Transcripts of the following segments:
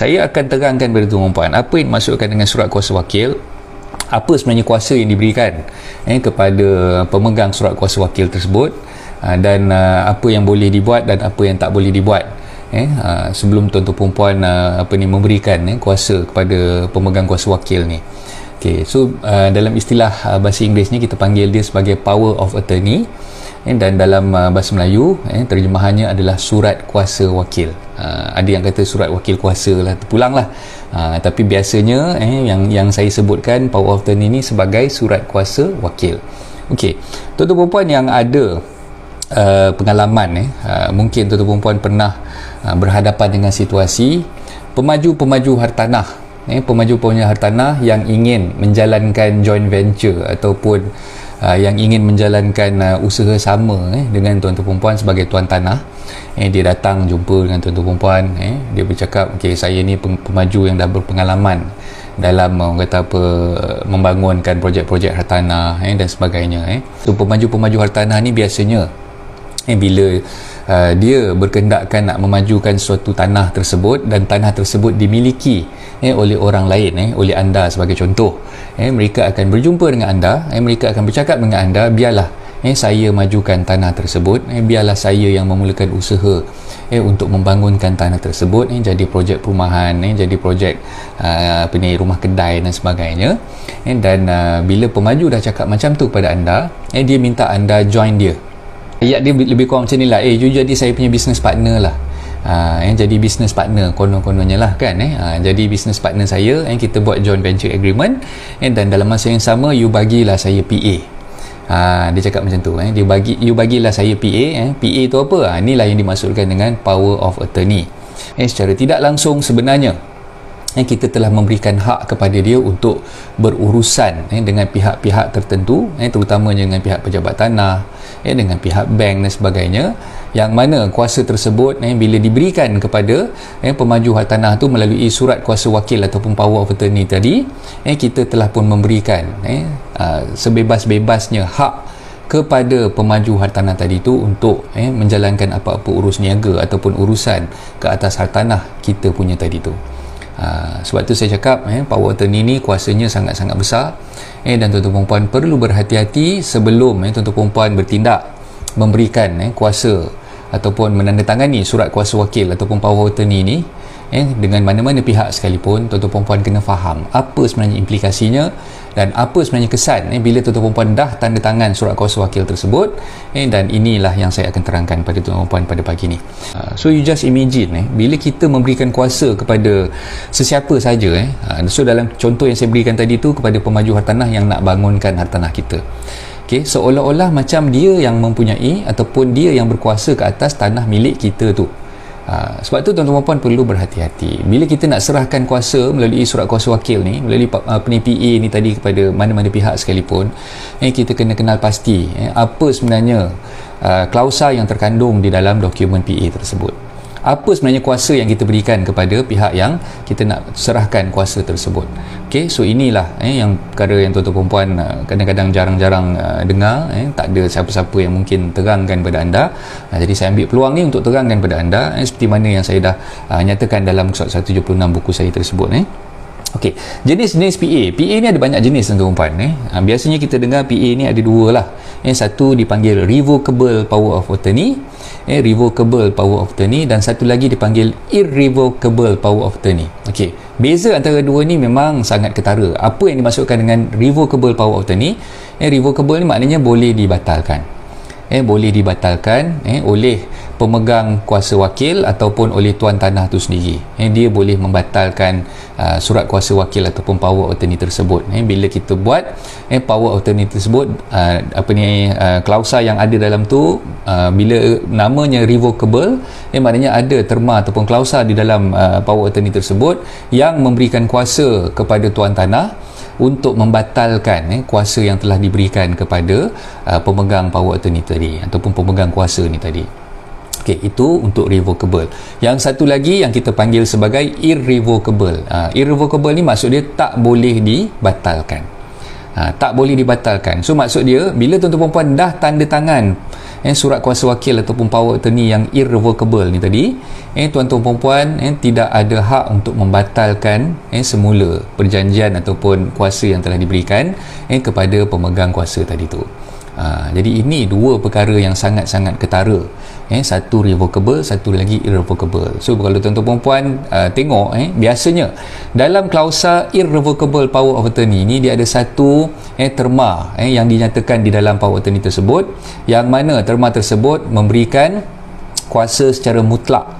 Saya akan terangkan kepada tuan-tuan puan apa yang dimaksudkan dengan surat kuasa wakil, apa sebenarnya kuasa yang diberikan kepada pemegang surat kuasa wakil tersebut, dan apa yang boleh dibuat dan apa yang tak boleh dibuat sebelum tuan-tuan puan memberikan kuasa kepada pemegang kuasa wakil ni. Okay, so dalam istilah bahasa Inggeris ni kita panggil dia sebagai power of attorney, dan dalam bahasa Melayu terjemahannya adalah surat kuasa wakil. Ada yang kata surat wakil kuasa lah, terpulang lah, tapi biasanya yang saya sebutkan power of attorney ni sebagai surat kuasa wakil. Okey, tuan-tuan puan yang ada pengalaman, mungkin tuan-tuan puan pernah berhadapan dengan situasi pemaju-pemaju hartanah, pemaju-pemaju hartanah yang ingin menjalankan joint venture ataupun yang ingin menjalankan usaha sama dengan tuan-tuan puan sebagai tuan tanah. Dia datang jumpa dengan tuan-tuan puan, dia bercakap, okey, saya ni pemaju yang dah berpengalaman dalam membangunkan projek-projek hartanah dan sebagainya. So pemaju-pemaju hartanah ni biasanya bila dia berkehendakkan nak memajukan suatu tanah tersebut dan tanah tersebut dimiliki oleh orang lain, oleh anda sebagai contoh, mereka akan berjumpa dengan anda, mereka akan bercakap dengan anda, biarlah saya majukan tanah tersebut, biarlah saya yang memulakan usaha untuk membangunkan tanah tersebut jadi projek perumahan, jadi projek rumah kedai dan sebagainya. Dan bila pemaju dah cakap macam tu kepada anda, dia minta anda join dia. Ayat dia lebih kurang macam ni lah, you jadi saya punya business partner lah. Jadi business partner konon-kononnya lah kan, jadi business partner saya, kita buat joint venture agreement, dan dalam masa yang sama you bagilah saya PA. Dia cakap macam tu, you bagilah saya PA. PA tu apa? Inilah yang dimaksudkan dengan power of attorney. Secara tidak langsung sebenarnya kita telah memberikan hak kepada dia untuk berurusan dengan pihak-pihak tertentu, terutamanya dengan pihak pejabat tanah, dengan pihak bank dan sebagainya, yang mana kuasa tersebut bila diberikan kepada pemaju hartanah tu melalui surat kuasa wakil ataupun power of attorney tadi, kita telah pun memberikan sebebas-bebasnya hak kepada pemaju hartanah tadi tu untuk menjalankan apa-apa urus niaga ataupun urusan ke atas hartanah kita punya tadi tu. Sebab tu saya cakap power attorney ni kuasanya sangat-sangat besar, dan tuan-tuan puan perlu berhati-hati sebelum tuan-tuan puan bertindak memberikan kuasa ataupun menandatangani surat kuasa wakil ataupun power attorney ni dengan mana-mana pihak sekalipun. Tuan-tuan puan kena faham apa sebenarnya implikasinya dan apa sebenarnya kesan bila tuan-tuan puan dah tanda tangan surat kuasa wakil tersebut, dan inilah yang saya akan terangkan pada tuan-tuan puan pada pagi ni. So you just imagine bila kita memberikan kuasa kepada sesiapa saja, so dalam contoh yang saya berikan tadi tu kepada pemaju hartanah yang nak bangunkan hartanah kita, seolah-olah macam dia yang mempunyai ataupun dia yang berkuasa ke atas tanah milik kita tu. Sebab tu tuan-tuan puan perlu berhati-hati bila kita nak serahkan kuasa melalui surat kuasa wakil ni, melalui PA ni tadi kepada mana-mana pihak sekalipun, kita kena kenal pasti apa sebenarnya klausa yang terkandung di dalam dokumen PA tersebut. Apa sebenarnya kuasa yang kita berikan kepada pihak yang kita nak serahkan kuasa tersebut. So inilah yang perkara yang tuan-tuan puan kadang-kadang jarang-jarang dengar, tak ada siapa-siapa yang mungkin terangkan kepada anda. Jadi saya ambil peluang ni untuk terangkan kepada anda, seperti mana yang saya dah nyatakan dalam 176 buku saya tersebut. Okey, jenis-jenis PA. PA ni ada banyak jenis tuan-tuan puan. Biasanya kita dengar PA ni ada dua lah. Satu dipanggil revocable power of attorney, revocable power of attorney, dan satu lagi dipanggil irrevocable power of attorney. Okey, beza antara dua ni memang sangat ketara. Apa yang dimaksudkan dengan revocable power of attorney? Revocable ni maknanya boleh dibatalkan. Boleh dibatalkan oleh pemegang kuasa wakil ataupun oleh tuan tanah tu sendiri. Dia boleh membatalkan surat kuasa wakil ataupun power of attorney tersebut. Bila kita buat power of attorney tersebut, klausa yang ada dalam tu, bila namanya revocable, maknanya ada terma ataupun klausa di dalam power of attorney tersebut yang memberikan kuasa kepada tuan tanah untuk membatalkan kuasa yang telah diberikan kepada pemegang power attorney tadi ataupun pemegang kuasa ni tadi. Okey, itu untuk revocable. Yang satu lagi yang kita panggil sebagai irrevocable. Irrevocable ni maksud dia tak boleh dibatalkan. Tak boleh dibatalkan. So maksud dia bila tuan-tuan puan dah tanda tangan surat kuasa wakil ataupun power attorney yang irrevocable ni tadi, tuan-tuan puan-puan tidak ada hak untuk membatalkan semula perjanjian ataupun kuasa yang telah diberikan kepada pemegang kuasa tadi tu. Jadi ini dua perkara yang sangat-sangat ketara. Satu revocable, satu lagi irrevocable. So kalau tuan-tuan puan tengok biasanya dalam klausa irrevocable power of attorney ni dia ada satu terma yang dinyatakan di dalam power attorney tersebut, yang mana terma tersebut memberikan kuasa secara mutlak,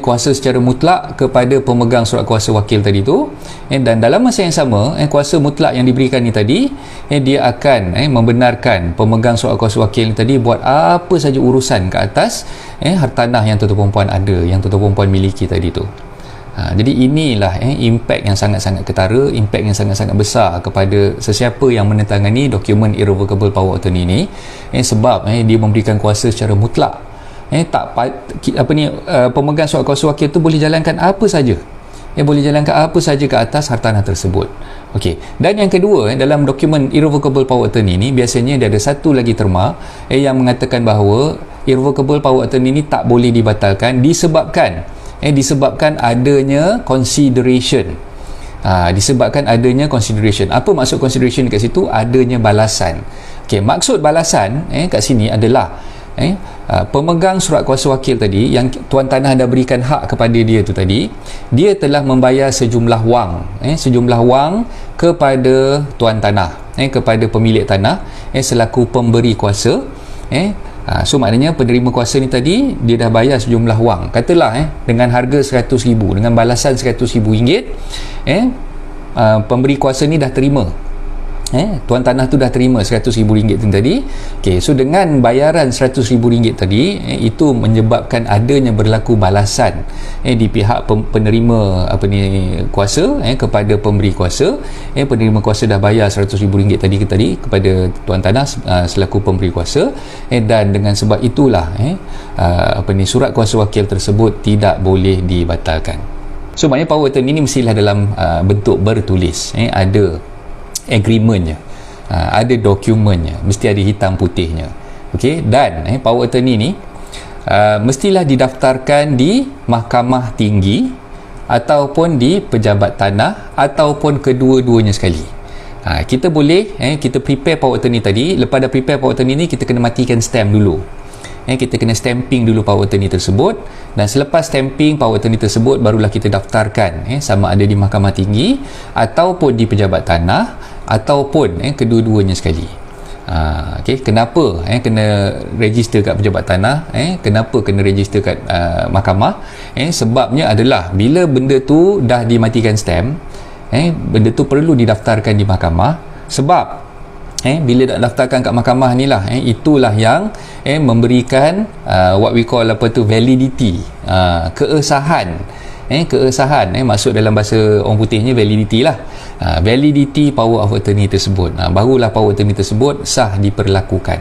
kuasa secara mutlak kepada pemegang surat kuasa wakil tadi tu, dan dalam masa yang sama kuasa mutlak yang diberikan ni tadi dia akan membenarkan pemegang surat kuasa wakil ni tadi buat apa saja urusan ke atas hartanah yang tuan-tuan puan ada, yang tuan-tuan puan miliki tadi tu. Jadi inilah impact yang sangat-sangat ketara, impact yang sangat-sangat besar kepada sesiapa yang menandatangani dokumen irrevocable power attorney ni, sebab dia memberikan kuasa secara mutlak. Pemegang surat kuasa wakil tu boleh jalankan apa saja, boleh jalankan apa saja ke atas hartanah tersebut. Okey, dan yang kedua, dalam dokumen irrevocable power attorney ni biasanya dia ada satu lagi terma yang mengatakan bahawa irrevocable power attorney ni tak boleh dibatalkan disebabkan adanya consideration. Disebabkan adanya consideration. Apa maksud consideration kat situ? Adanya balasan. Okey, maksud balasan kat sini adalah pemegang surat kuasa wakil tadi yang tuan tanah dah berikan hak kepada dia tu tadi, dia telah membayar sejumlah wang kepada tuan tanah, kepada pemilik tanah selaku pemberi kuasa. So maknanya penerima kuasa ni tadi dia dah bayar sejumlah wang, katalah dengan harga RM100,000, dengan balasan RM100,000, pemberi kuasa ni dah terima, tuan tanah tu dah terima RM100,000 tu tadi. Okey, so dengan bayaran RM100,000 tadi, itu menyebabkan adanya berlaku balasan di pihak penerima kuasa kepada pemberi kuasa. Penerima kuasa dah bayar RM100,000 tadi kepada tuan tanah selaku pemberi kuasa, dan dengan sebab itulah surat kuasa wakil tersebut tidak boleh dibatalkan. So maknanya power attorney ni mestilah dalam bentuk bertulis, ada agreementnya, ada dokumennya, mesti ada hitam putihnya. Okey, dan power attorney ni mestilah didaftarkan di mahkamah tinggi ataupun di pejabat tanah ataupun kedua-duanya sekali. Kita boleh kita prepare power attorney tadi. Lepas dah prepare power attorney ni, kita kena matikan stamp dulu. Kita kena stamping dulu power attorney tersebut, dan selepas stamping power attorney tersebut barulah kita daftarkan sama ada di mahkamah tinggi ataupun di pejabat tanah ataupun kedua-duanya sekali. Kenapa kena register kat pejabat tanah, kenapa kena register kat mahkamah? Sebabnya adalah bila benda tu dah dimatikan stamp, benda tu perlu didaftarkan di mahkamah. Sebab bila dah daftarkan kat mahkamah ni lah, itulah yang memberikan what we call validity, keesahan. Maksud dalam bahasa orang putihnya validity lah, validity power of attorney tersebut. Barulah power attorney tersebut sah diperlakukan.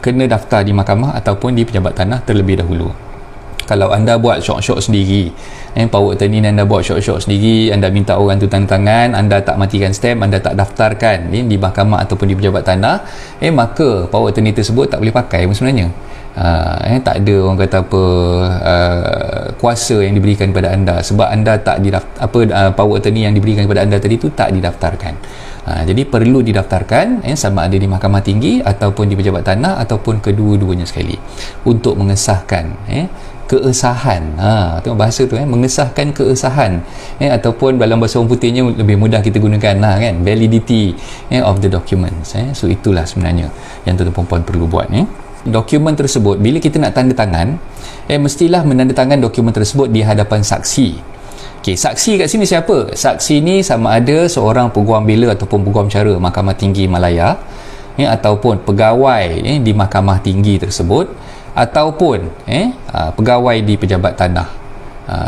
Kena daftar di mahkamah ataupun di pejabat tanah terlebih dahulu. Kalau anda buat syok-syok sendiri, power attorney anda buat syok-syok sendiri, anda minta orang tu tanda tangan, anda tak matikan stamp, anda tak daftarkan di mahkamah ataupun di pejabat tanah, maka power attorney tersebut tak boleh pakai pun sebenarnya. Tak ada orang kata apa kuasa yang diberikan kepada anda, sebab anda tak power attorney yang diberikan kepada anda tadi tu tak didaftarkan. Jadi perlu didaftarkan sama ada di mahkamah tinggi ataupun di pejabat tanah ataupun kedua-duanya sekali untuk mengesahkan keesahan. Tengok bahasa tu, mengesahkan keesahan, ataupun dalam bahasa orang putihnya lebih mudah kita gunakan kan, validity of the documents. So itulah sebenarnya yang tuan-tuan puan perlu buat. Dokumen tersebut bila kita nak tanda tangan, mestilah menandatangan dokumen tersebut di hadapan saksi. Okey, saksi kat sini siapa? Saksi ni sama ada seorang peguam bela ataupun peguam cara Mahkamah Tinggi Malaya, ataupun pegawai di Mahkamah Tinggi tersebut, ataupun pegawai di pejabat tanah.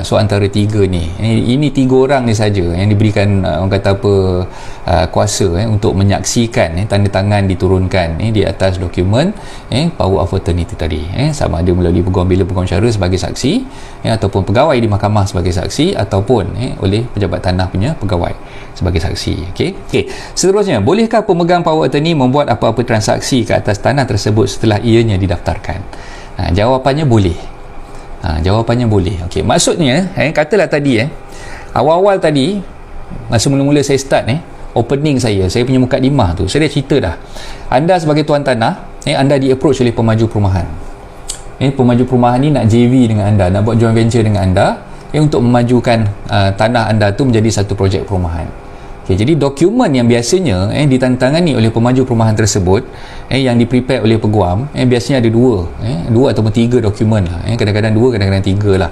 So antara tiga ni, ini tiga orang ni saja yang diberikan orang kata apa, kuasa untuk menyaksikan tanda tangan diturunkan di atas dokumen power of attorney tadi, sama ada melalui peguam bila peguam syara sebagai saksi, ataupun pegawai di mahkamah sebagai saksi, ataupun oleh pejabat tanah punya pegawai sebagai saksi. Okey. Seterusnya, bolehkah pemegang power attorney membuat apa-apa transaksi ke atas tanah tersebut setelah ianya didaftarkan? Jawapannya boleh. Jawapannya boleh. Okey, maksudnya katalah tadi awal-awal tadi masa mula-mula saya start opening saya punya mukadimah tu, saya dah cerita dah, anda sebagai tuan tanah anda di-approach oleh pemaju perumahan. Pemaju perumahan ni nak JV dengan anda, nak buat joint venture dengan anda untuk memajukan tanah anda tu menjadi satu projek perumahan. Jadi dokumen yang biasanya ditantangani oleh pemaju perumahan tersebut yang diprepare oleh peguam, biasanya ada dua ataupun tiga dokumen lah. Kadang-kadang dua, kadang-kadang tiga lah.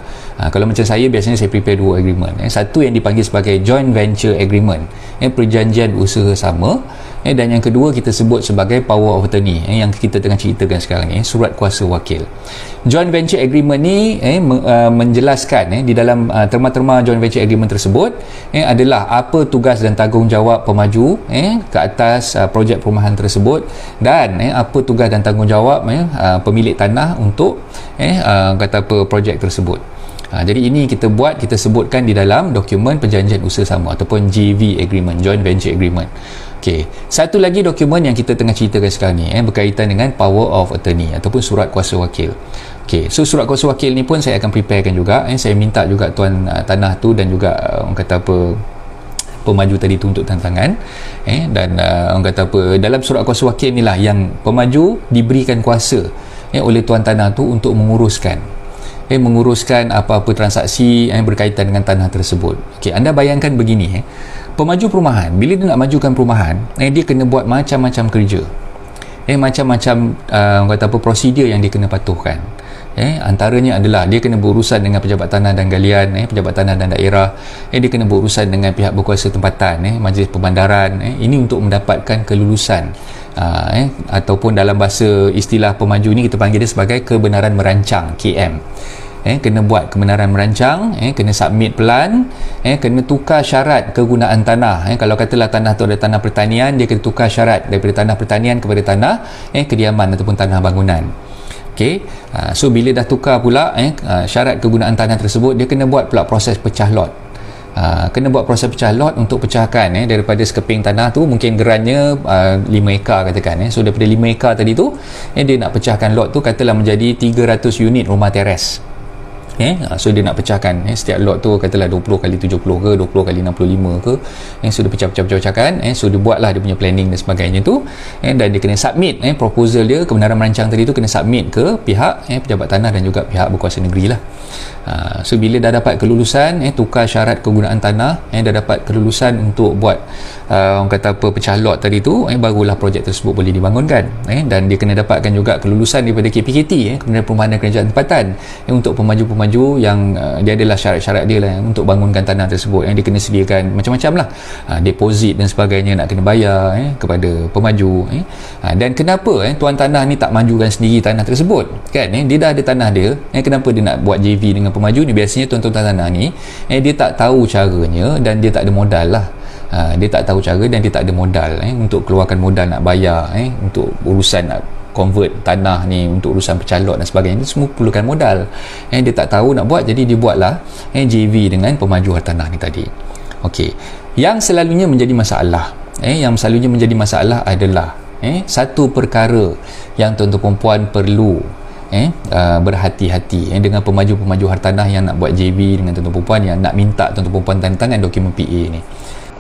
Kalau macam saya, biasanya saya prepare dua agreement. Satu yang dipanggil sebagai joint venture agreement, perjanjian usaha sama, dan yang kedua kita sebut sebagai power of attorney, yang kita tengah ceritakan sekarang ni, surat kuasa wakil. Joint venture agreement ni menjelaskan di dalam terma-terma joint venture agreement tersebut adalah apa tugas dan tanggungjawab pemaju ke atas projek perumahan tersebut, dan apa tugas dan tanggungjawab pemilik tanah untuk kata apa projek tersebut. Jadi ini kita sebutkan di dalam dokumen perjanjian usaha sama ataupun JV agreement, joint venture agreement. Okey, satu lagi dokumen yang kita tengah ceritakan sekarang ni berkaitan dengan power of attorney ataupun surat kuasa wakil. Okey, so surat kuasa wakil ni pun saya akan preparekan juga. Saya minta juga tuan tanah tu dan juga orang kata apa, pemaju tadi tu untuk tantangan, dan orang kata apa, dalam surat kuasa wakil ni lah yang pemaju diberikan kuasa oleh tuan tanah tu untuk menguruskan apa-apa transaksi yang berkaitan dengan tanah tersebut. Okey, anda bayangkan begini, pemaju perumahan bila dia nak majukan perumahan, dia kena buat macam-macam kerja, macam-macam kata apa, prosedur yang dia kena patuhkan. Antaranya adalah dia kena berurusan dengan pejabat tanah dan galian, pejabat tanah dan daerah, dia kena berurusan dengan pihak berkuasa tempatan, majlis perbandaran, ini untuk mendapatkan kelulusan, ataupun dalam bahasa istilah pemaju ni kita panggil dia sebagai kebenaran merancang, KM. Kena buat kebenaran merancang, kena submit pelan, kena tukar syarat kegunaan tanah. Kalau katalah tanah tu ada tanah pertanian, dia kena tukar syarat daripada tanah pertanian kepada tanah kediaman ataupun tanah bangunan. Okey, so bila dah tukar pula syarat kegunaan tanah tersebut, dia kena buat pula proses pecah lot. Kena buat proses pecah lot untuk pecahkan daripada sekeping tanah tu, mungkin gerannya 5 ekar katakan, so daripada 5 ekar tadi tu dia nak pecahkan lot tu katalah menjadi 300 unit rumah teres. So dia nak pecahkan setiap lot tu katalah 20 kali 70 ke 20 kali 65 ke, so dia pecahkan, so dia buatlah dia punya planning dan sebagainya tu, dan dia kena submit proposal dia, kebenaran merancang tadi tu kena submit ke pihak pejabat tanah dan juga pihak berkuasa negeri lah. So bila dah dapat kelulusan tukar syarat kegunaan tanah, dah dapat kelulusan untuk buat orang kata apa, pecah lot tadi tu, barulah projek tersebut boleh dibangunkan, dan dia kena dapatkan juga kelulusan daripada KPKT, Kementerian Perumahan dan Kerajaan Tempatan, untuk pemaju-pemaju yang dia adalah syarat-syarat dia lah untuk bangunkan tanah tersebut, dia kena sediakan macam-macam lah, deposit dan sebagainya nak kena bayar kepada pemaju. Dan kenapa tuan tanah ni tak majukan sendiri tanah tersebut, kan? Dia dah ada tanah dia, kenapa dia nak buat JV dengan pemaju ni? Biasanya tuan-tuan tanah ni dia tak tahu caranya dan dia tak ada modal lah. Dia tak tahu cara dan dia tak ada modal untuk keluarkan modal nak bayar untuk urusan nak convert tanah ni, untuk urusan pecalot dan sebagainya, itu semua perlukan modal. Dia tak tahu nak buat, jadi dia buatlah JV dengan pemaju hartanah ni tadi. Okey, yang selalunya menjadi masalah adalah satu perkara yang tuan-tuan perempuan perlu berhati-hati dengan pemaju-pemaju hartanah yang nak buat JV dengan tuan-tuan perempuan, yang nak minta tuan-tuan perempuan tanda tangan dokumen PA ni.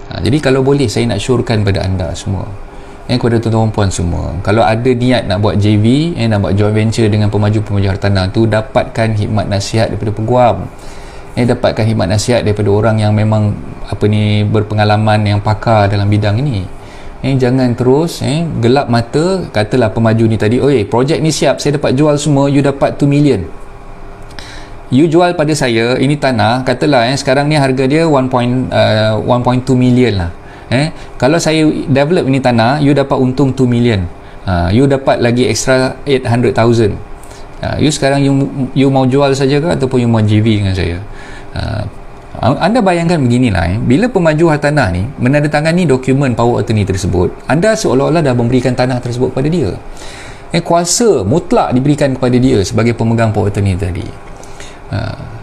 Jadi kalau boleh, saya nak syorkan pada anda semua, kepada tuan-tuan puan semua, kalau ada niat nak buat JV, nak buat joint venture dengan pemaju-pemaju hartanah tu, dapatkan khidmat nasihat daripada peguam, dapatkan khidmat nasihat daripada orang yang memang berpengalaman, yang pakar dalam bidang ini. Jangan terus gelap mata, katalah pemaju ni tadi, oi projek ni siap, saya dapat jual semua, you dapat 2 million, you jual pada saya ini tanah, katalah sekarang ni harga dia 1.2 million lah. Kalau saya develop ini tanah, you dapat untung 2 million, you dapat lagi extra 800,000. You sekarang you mau jual saja ke ataupun you mau JV dengan saya? Anda bayangkan beginilah, bila pemaju hartanah ni menandatangani dokumen power attorney tersebut, anda seolah-olah dah memberikan tanah tersebut kepada dia. Kuasa mutlak diberikan kepada dia sebagai pemegang power attorney tadi.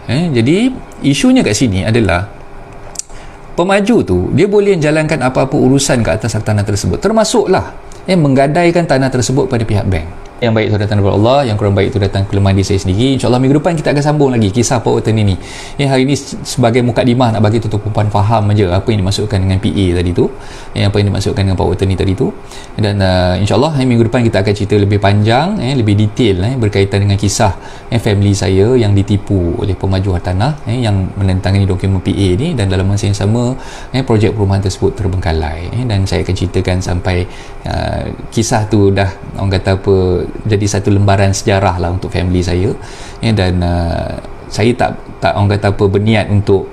Jadi isunya kat sini adalah pemaju tu dia boleh jalankan apa-apa urusan ke atas hartanah tersebut, termasuklah menggadaikan tanah tersebut pada pihak bank. Yang baik itu datang daripada Allah, yang kurang baik itu datang kelemahan diri saya sendiri. InsyaAllah minggu depan kita akan sambung lagi kisah power attorney ni. Hari ini sebagai mukadimah nak bagi tuan-tuan faham aja apa yang dimasukkan dengan PA tadi tu, apa yang dimasukkan dengan power attorney tadi tu. Dan insyaAllah minggu depan kita akan cerita lebih panjang, lebih detail berkaitan dengan kisah family saya yang ditipu oleh pemaju hartanah yang menandatangani dokumen PA ni, dan dalam masa yang sama projek perumahan tersebut terbengkalai. Dan saya akan ceritakan sampai kisah tu dah orang kata apa, jadi satu lembaran sejarah lah untuk family saya, dan saya tak orang kata apa berniat untuk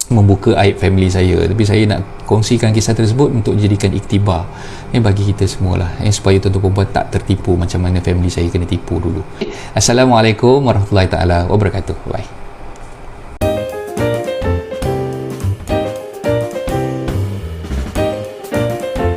membuka aib family saya, tapi saya nak kongsikan kisah tersebut untuk jadikan iktibar bagi kita semualah, supaya tuan-tuan perempuan tak tertipu macam mana family saya kena tipu dulu. Assalamualaikum warahmatullahi taala wabarakatuh. Bye.